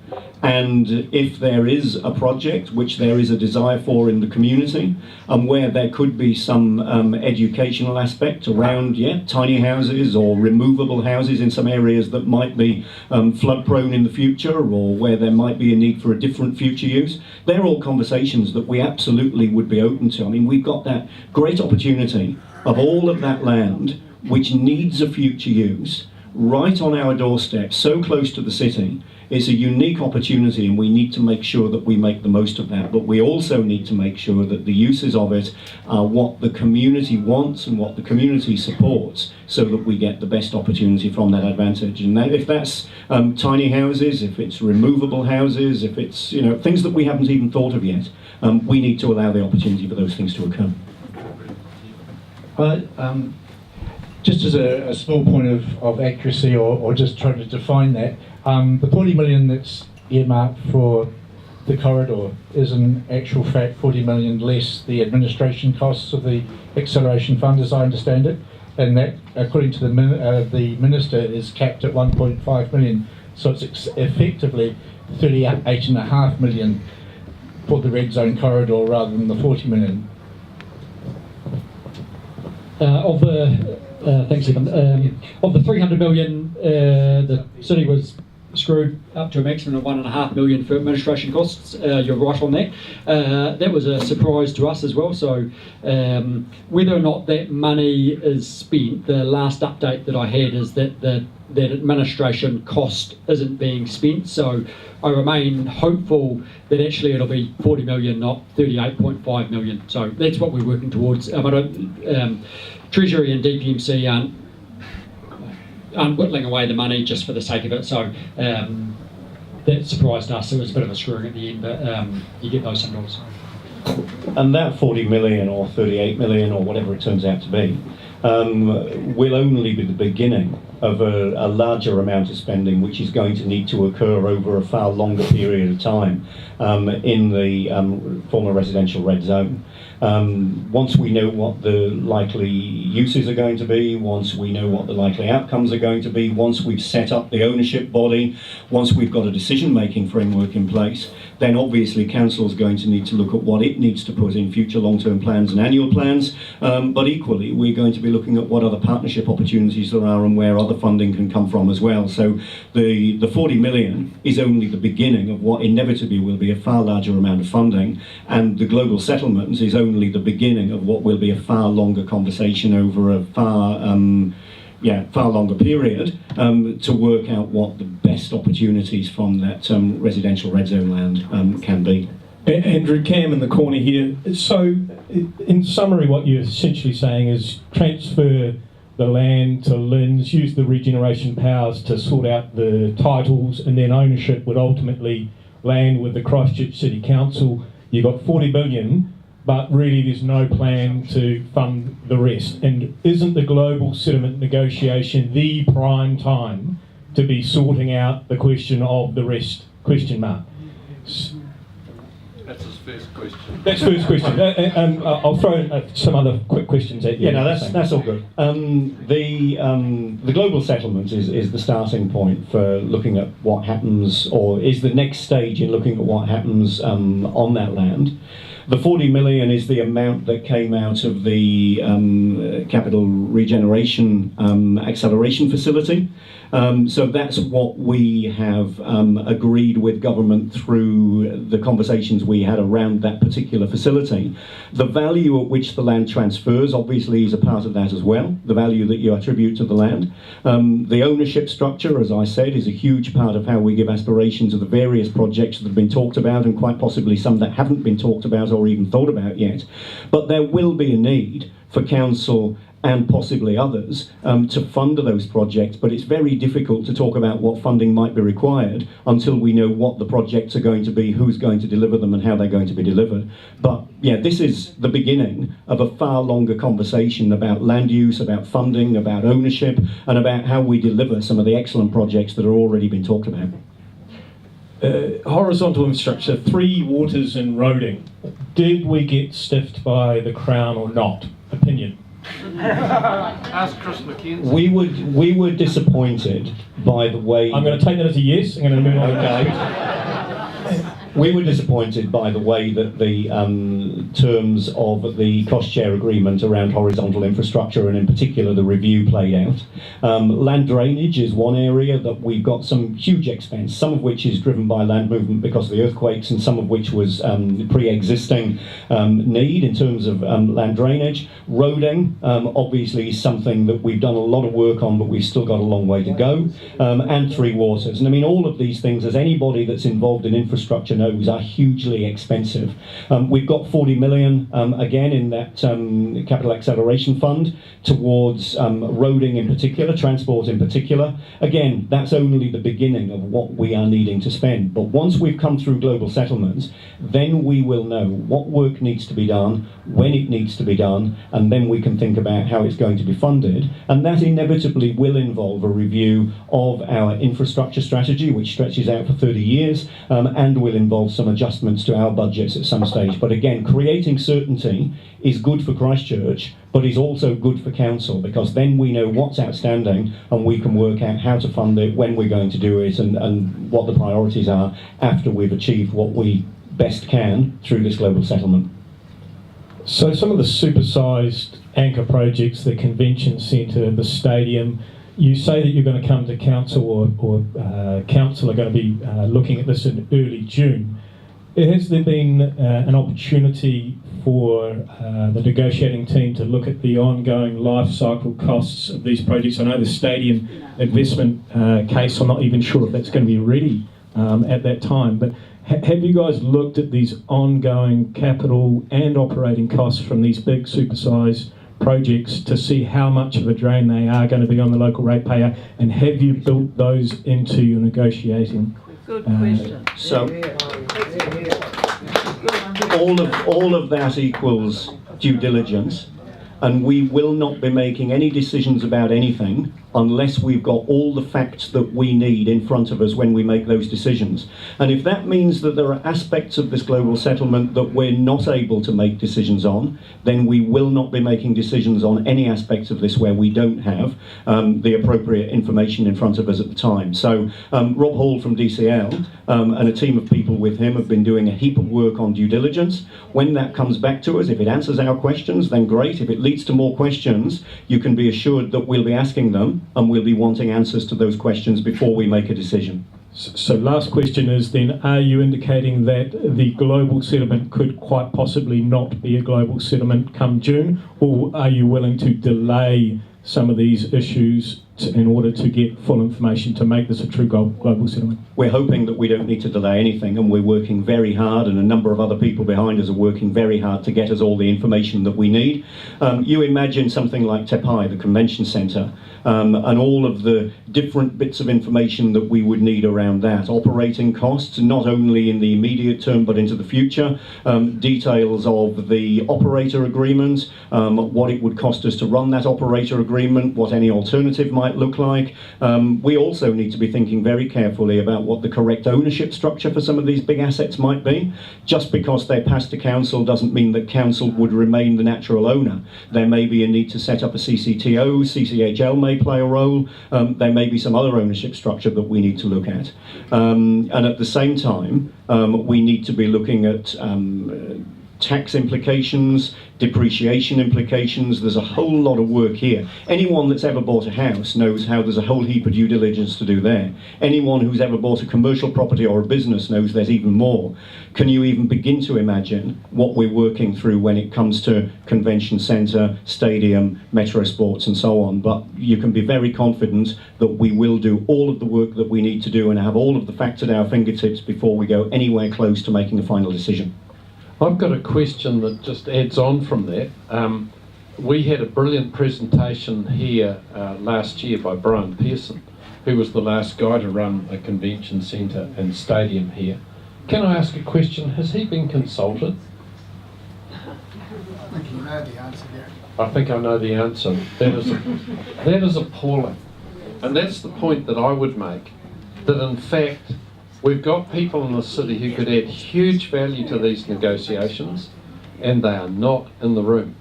and if there is a project which there is a desire for in the community, and where there could be some educational aspect around, tiny houses or removable houses in some areas that might be flood-prone in the future, or where there might be a need for a different future use, they're all conversations that we absolutely would be open to. I mean, we've got that great opportunity of all of that land which needs a future use, right on our doorstep, so close to the city. It's a unique opportunity, and we need to make sure that we make the most of that. But we also need to make sure that the uses of it are what the community wants and what the community supports, so that we get the best opportunity from that advantage. And that, if that's tiny houses, if it's removable houses, if it's things that we haven't even thought of yet, we need to allow the opportunity for those things to occur. Just as a small point of accuracy, or just trying to define that, the 40 million that's earmarked for the corridor is in actual fact 40 million less the administration costs of the acceleration fund, as I understand it, and that, according to the minister, is capped at 1.5 million. So it's effectively 38.5 million for the red zone corridor rather than the 40 million. Thanks, Evan. Of the 300 million, the city was screwed up to a maximum of 1.5 million for administration costs. You're right on that. That was a surprise to us as well. So whether or not that money is spent, the last update that I had is that that administration cost isn't being spent. So I remain hopeful that actually it'll be 40 million, not 38.5 million. So that's what we're working towards. Treasury and DPMC aren't whittling away the money just for the sake of it. So that surprised us. It was a bit of a screwing at the end, but you get those sometimes. And that 40 million or 38 million or whatever it turns out to be will only be the beginning of a larger amount of spending, which is going to need to occur over a far longer period of time in the former residential red zone. Once we know what the likely uses are going to be, once we know what the likely outcomes are going to be, once we've set up the ownership body, once we've got a decision-making framework in place, then obviously council is going to need to look at what it needs to put in future long-term plans and annual plans, but equally we're going to be looking at what other partnership opportunities there are and where other funding can come from as well. So the 40 million is only the beginning of what inevitably will be a far larger amount of funding, and the global settlements is only the beginning of what will be a far longer conversation over a far longer period to work out what the best opportunities from that residential red zone land can be. Andrew, Cam in the corner here. So, in summary, what you're essentially saying is transfer the land to LINZ, use the regeneration powers to sort out the titles, and then ownership would ultimately land with the Christchurch City Council. You've got 40 million, but really there's no plan to fund the rest. And isn't the global settlement negotiation the prime time to be sorting out the question of the rest? Question mark. That's his first question. That's first question. I'll throw some other quick questions at you. Yeah, no, that's all good. The global settlement is the starting point for looking at what happens, or is the next stage in looking at what happens on that land. The 40 million is the amount that came out of the Capital Regeneration Acceleration Facility. So that's what we have agreed with government through the conversations we had around that particular facility. The value at which the land transfers obviously is a part of that as well, the value that you attribute to the land. The ownership structure, as I said, is a huge part of how we give aspiration to the various projects that have been talked about, and quite possibly some that haven't been talked about or even thought about yet. But there will be a need for council and possibly others to fund those projects, but it's very difficult to talk about what funding might be required until we know what the projects are going to be, who's going to deliver them and how they're going to be delivered. But yeah, this is the beginning of a far longer conversation about land use, about funding, about ownership, and about how we deliver some of the excellent projects that are already been talked about. horizontal infrastructure, 3 waters and roading. Did we get stiffed by the Crown or not? Opinion. Ask Chris McKenzie. We were disappointed by the way. I'm going to take that as a yes. I'm going to move on. Okay. We were disappointed by the way that the terms of the cost share agreement around horizontal infrastructure, and in particular the review, played out. Land drainage is one area that we've got some huge expense, some of which is driven by land movement because of the earthquakes, and some of which was pre-existing need in terms of land drainage. Roading, obviously, is something that we've done a lot of work on, but we've still got a long way to go. And 3 waters. And I mean, all of these things, as anybody that's involved in infrastructure knows, are hugely expensive. We've got 40 million, again, in that capital acceleration fund towards roading in particular, transport in particular. Again, that's only the beginning of what we are needing to spend. But once we've come through global settlements, then we will know what work needs to be done, when it needs to be done, and then we can think about how it's going to be funded. And that inevitably will involve a review of our infrastructure strategy, which stretches out for 30 years, and will involve some adjustments to our budgets at some stage. But again, creating certainty is good for Christchurch, but is also good for council, because then we know what's outstanding and we can work out how to fund it, when we're going to do it, and what the priorities are after we've achieved what we best can through this global settlement. So some of the supersized anchor projects, the convention centre, the stadium, you say that you're going to come to council, or council are going to be looking at this in early June. Has there been an opportunity for the negotiating team to look at the ongoing life cycle costs of these projects? I know the stadium investment case, I'm not even sure if that's going to be ready at that time, but have you guys looked at these ongoing capital and operating costs from these big supersized projects to see how much of a drain they are going to be on the local ratepayer, and have you built those into your negotiating? Good question. So all of that equals due diligence, and we will not be making any decisions about anything unless we've got all the facts that we need in front of us when we make those decisions. And if that means that there are aspects of this global settlement that we're not able to make decisions on, then we will not be making decisions on any aspects of this where we don't have the appropriate information in front of us at the time. So Rob Hall from DCL and a team of people with him have been doing a heap of work on due diligence. When that comes back to us, if it answers our questions, then great. If it leads to more questions, you can be assured that we'll be asking them, and we'll be wanting answers to those questions before we make a decision. So last question is then, are you indicating that the global settlement could quite possibly not be a global settlement come June, or are you willing to delay some of these issues in order to get full information to make this a true global settlement? We're hoping that we don't need to delay anything, and we're working very hard, and a number of other people behind us are working very hard to get us all the information that we need. You imagine something like Te Pai, the convention centre, and all of the different bits of information that we would need around that. Operating costs, not only in the immediate term but into the future, details of the operator agreement, what it would cost us to run that operator agreement, what any alternative might look like. We also need to be thinking very carefully about what the correct ownership structure for some of these big assets might be. Just because they're passed to council doesn't mean that council would remain the natural owner. There may be a need to set up a CCTO, CCHL may play a role, there may be some other ownership structure that we need to look at. And at the same time, we need to be looking at tax implications, depreciation implications. There's a whole lot of work here. Anyone that's ever bought a house knows how there's a whole heap of due diligence to do there. Anyone who's ever bought a commercial property or a business knows there's even more. Can you even begin to imagine what we're working through when it comes to convention centre, stadium, metro sports and so on? But you can be very confident that we will do all of the work that we need to do and have all of the facts at our fingertips before we go anywhere close to making a final decision. I've got a question that just adds on from that. We had a brilliant presentation here last year by Brian Pearson, who was the last guy to run a convention centre and stadium here. Can I ask a question? Has he been consulted? I think you know the answer, Gary. I think I know the answer. That is appalling. And that's the point that I would make, that in fact We've got people in the city who could add huge value to these negotiations, and they are not in the room.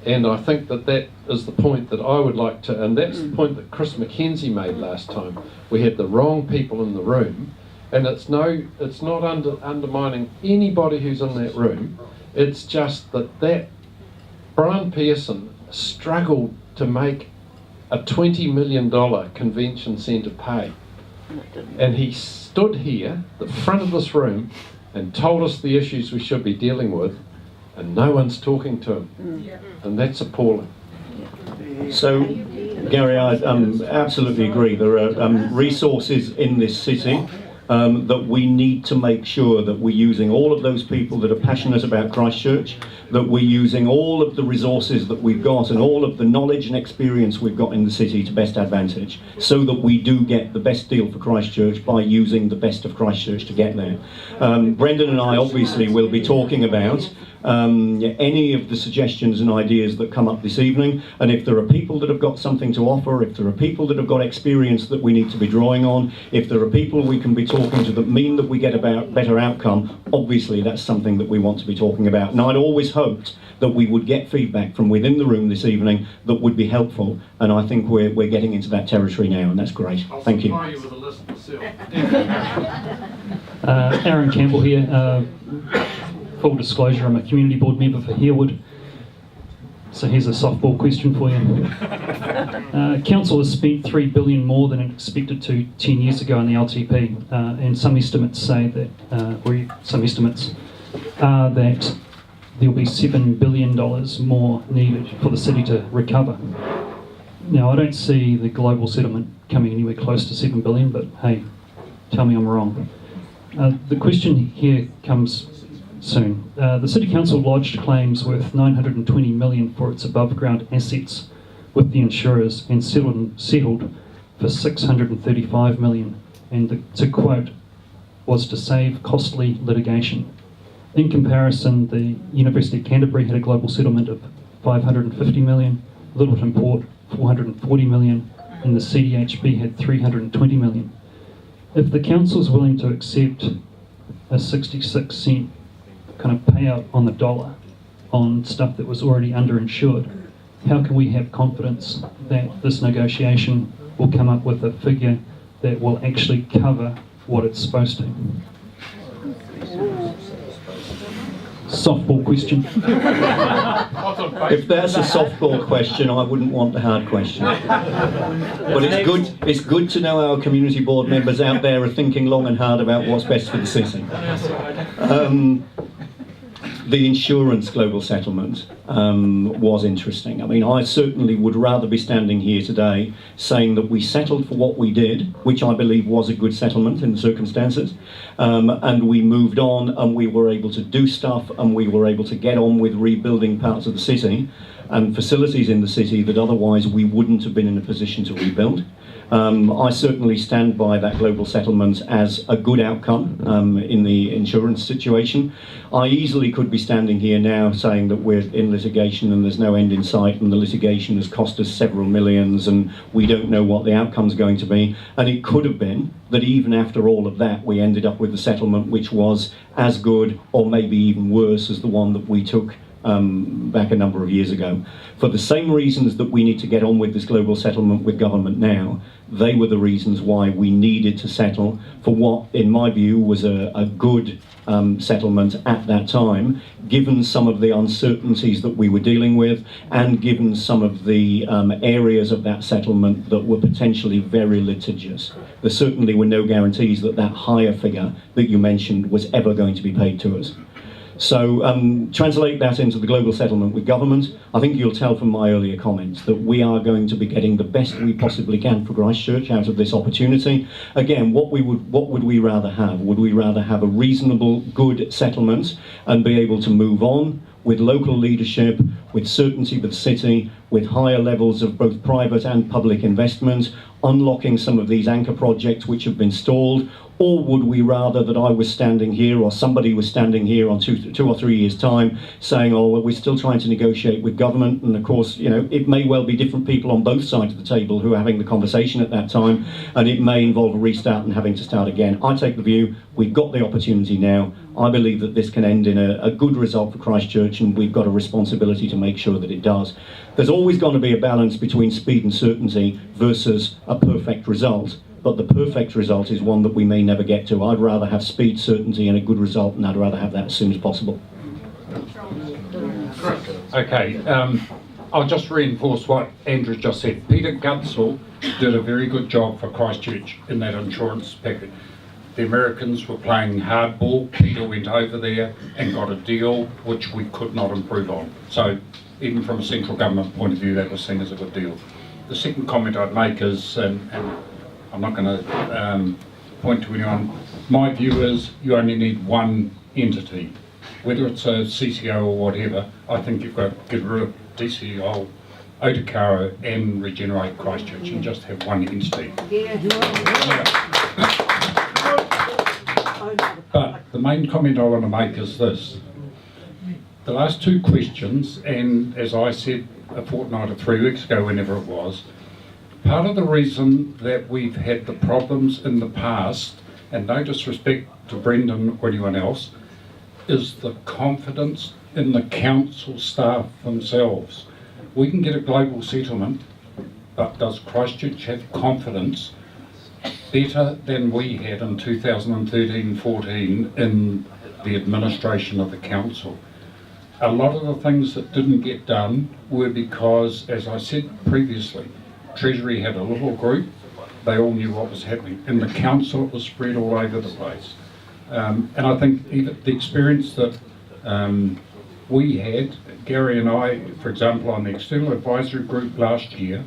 And I think that that is the point that I would like to, and that's the point that Chris McKenzie made last time. We had the wrong people in the room, and it's not undermining anybody who's in that room. It's just that Brian Pearson struggled to make a $20 million convention centre pay. And he stood here, the front of this room, and told us the issues we should be dealing with, and no one's talking to him. And that's appalling. So, Gary, I absolutely agree. There are resources in this city that we need to make sure that we're using all of those people that are passionate about Christchurch, that we're using all of the resources that we've got and all of the knowledge and experience we've got in the city to best advantage, so that we do get the best deal for Christchurch by using the best of Christchurch to get there. Brendan and I obviously will be talking about any of the suggestions and ideas that come up this evening, and if there are people that have got something to offer, if there are people that have got experience that we need to be drawing on, if there are people we can be talking to that mean that we get a better outcome, obviously that's something that we want to be talking about. And I'd always hoped that we would get feedback from within the room this evening that would be helpful, and I think we're getting into that territory now, and that's great. Thank you. I'll supply you with a list myself. Aaron Campbell here. Full disclosure, I'm a community board member for Harewood. So here's a softball question for you. Council has spent $3 billion more than it expected to 10 years ago in the LTP, and some estimates say that, some estimates are that there'll be $7 billion more needed for the city to recover. Now, I don't see the global settlement coming anywhere close to $7 billion, but hey, tell me I'm wrong. The question here comes soon. The City Council lodged claims worth $920 million for its above ground assets with the insurers and settled for $635 million, and to quote, was to save costly litigation. In comparison, the University of Canterbury had a global settlement of $550 million, Littleton Port $440 million, and the CDHB had $320 million. If the council's willing to accept a 66-cent kind of payout on the dollar on stuff that was already underinsured, how can we have confidence that this negotiation will come up with a figure that will actually cover what it's supposed to? Softball question. If that's a softball question, I wouldn't want the hard question. But it's good to know our community board members out there are thinking long and hard about what's best for the city. The insurance global settlement was interesting. I mean, I certainly would rather be standing here today saying that we settled for what we did, which I believe was a good settlement in the circumstances, and we moved on and we were able to do stuff and we were able to get on with rebuilding parts of the city and facilities in the city that otherwise we wouldn't have been in a position to rebuild. I certainly stand by that global settlement as a good outcome in the insurance situation. I easily could be standing here now saying that we're in litigation and there's no end in sight and the litigation has cost us several millions and we don't know what the outcome's going to be. And it could have been that even after all of that we ended up with a settlement which was as good or maybe even worse as the one that we took back a number of years ago. For the same reasons that we need to get on with this global settlement with government now, they were the reasons why we needed to settle for what, in my view, was a good settlement at that time, given some of the uncertainties that we were dealing with and given some of the areas of that settlement that were potentially very litigious. There certainly were no guarantees that that higher figure that you mentioned was ever going to be paid to us. So translate that into the global settlement with government. I think you'll tell from my earlier comments that we are going to be getting the best we possibly can for Christchurch out of this opportunity. Again, what would we rather have? Would we rather have a reasonable, good settlement and be able to move on with local leadership, with certainty with the city, with higher levels of both private and public investment, unlocking some of these anchor projects which have been stalled? Or would we rather that I was standing here or somebody was standing here on 2 or 3 years' time saying, oh, well, we're still trying to negotiate with government, and of course, you know, it may well be different people on both sides of the table who are having the conversation at that time, and it may involve a restart and having to start again. I take the view, we've got the opportunity now. I believe that this can end in a good result for Christchurch, and we've got a responsibility to make sure that it does. There's always going to be a balance between speed and certainty versus a perfect result. But the perfect result is one that we may never get to. I'd rather have speed, certainty and a good result, and I'd rather have that as soon as possible. Okay, I'll just reinforce what Andrew just said. Peter Gunsel did a very good job for Christchurch in that insurance package. The Americans were playing hardball. Peter went over there and got a deal which we could not improve on. So even from a central government point of view, that was seen as a good deal. The second comment I'd make is, and I'm not going to point to anyone, my view is you only need one entity. Whether it's a CCO or whatever, I think you've got to get rid of DCO, Otakara and Regenerate Christchurch and just have one entity. But the main comment I want to make is this. The last two questions, and as I said a fortnight or 3 weeks ago, whenever it was, part of the reason that we've had the problems in the past, and no disrespect to Brendan or anyone else, is the confidence in the council staff themselves. We can get a global settlement, but does Christchurch have confidence better than we had in 2013-14 in the administration of the council? A lot of the things that didn't get done were because, as I said previously, Treasury had a little group, they all knew what was happening. In the council, it was spread all over the place. And I think even the experience that we had, Gary and I, for example, on the external advisory group last year,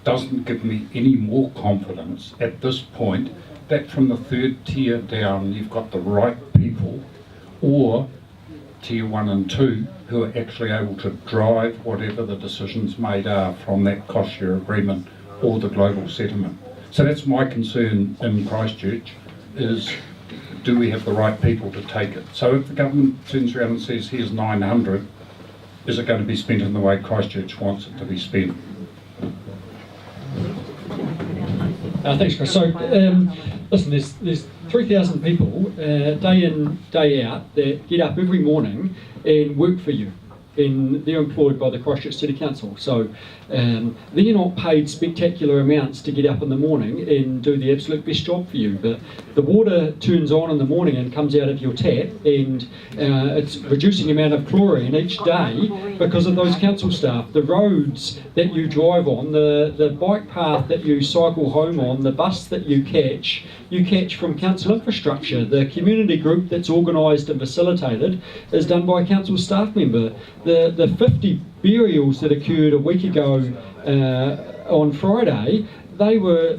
doesn't give me any more confidence at this point that from the third tier down, you've got the right people, or tier 1 and 2 who are actually able to drive whatever the decisions made are from that cost share agreement or the global settlement. So that's my concern in Christchurch, is do we have the right people to take it? So if the government turns around and says here's 900, is it going to be spent in the way Christchurch wants it to be spent? Thanks, Chris. So, listen, there's 3,000 people day in, day out that get up every morning and work for you. And they're employed by the Christchurch City Council. So they're not paid spectacular amounts to get up in the morning and do the absolute best job for you. But the water turns on in the morning and comes out of your tap, and it's reducing the amount of chlorine each day because of those council staff. The roads that you drive on, the bike path that you cycle home on, the bus that you catch from council infrastructure. The community group that's organised and facilitated is done by a council staff member. The 50 burials that occurred a week ago on Friday, they were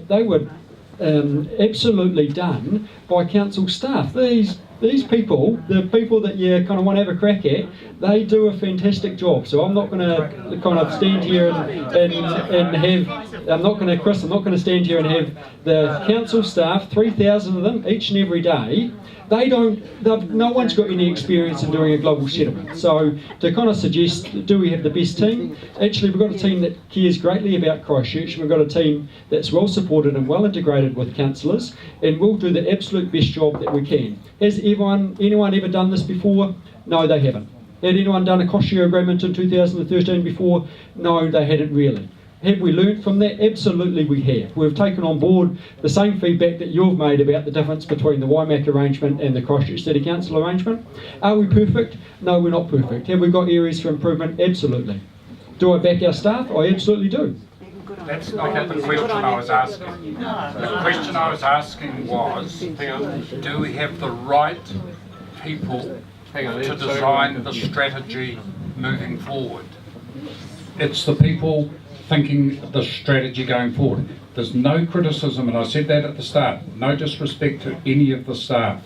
absolutely done by council staff. These people, the people that you kind of want to have a crack at, they do a fantastic job. So I'm not going to kind of stand here and have, I'm not going to stand here and have the council staff, 3,000 of them, each and every day. No one's got any experience in doing a global settlement. So to kind of suggest, do we have the best team? Actually, we've got a team that cares greatly about Christchurch. We've got a team that's well supported and well integrated with councillors, and we'll do the absolute best job that we can. Has anyone ever done this before? No, they haven't. Had anyone done a cost share agreement in 2013 before? No, they hadn't really. Have we learnt from that? Absolutely we have. We've taken on board the same feedback that you've made about the difference between the WIMAC arrangement and the Christchurch City Council arrangement. Are we perfect? No, we're not perfect. Have we got areas for improvement? Absolutely. Do I back our staff? I absolutely do. That's not the question I was asking. The question I was asking was, do we have the right people to design the strategy moving forward? It's the people thinking the strategy going forward. There's no criticism, and I said that at the start, no disrespect to any of the staff.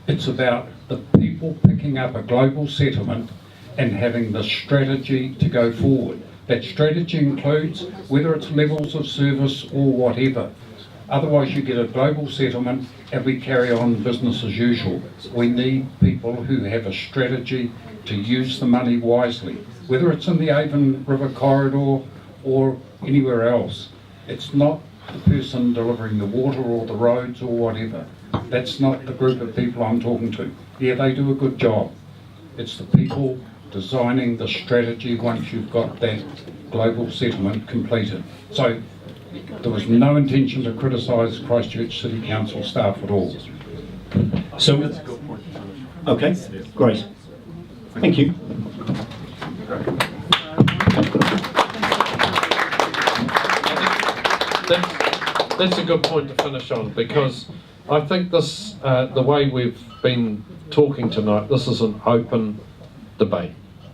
It's about the people picking up a global settlement and having the strategy to go forward. That strategy includes whether it's levels of service or whatever. Otherwise you get a global settlement and we carry on business as usual. We need people who have a strategy to use the money wisely, whether it's in the Avon River corridor or anywhere else. It's not the person delivering the water or the roads or whatever. That's not the group of people I'm talking to. Yeah, they do a good job. It's the people designing the strategy once you've got that global settlement completed. So there was no intention to criticise Christchurch City Council staff at all. So, okay, great. Thank you. That's a good point to finish on, because I think this, the way we've been talking tonight, this is an open debate.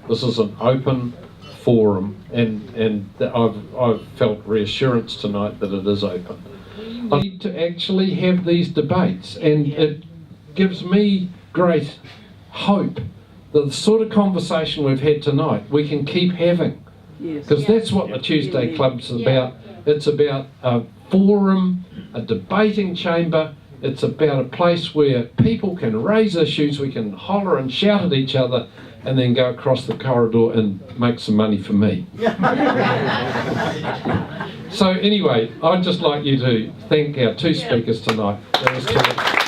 This is an open forum, and I've felt reassurance tonight that it is open. I need to actually have these debates, and it gives me great hope that the sort of conversation we've had tonight we can keep having, because that's what the Tuesday Club's about. It's about a forum, a debating chamber. It's about a place where people can raise issues, we can holler and shout at each other, and then go across the corridor and make some money for me. So anyway, I'd just like you to thank our two speakers tonight. That was terrific.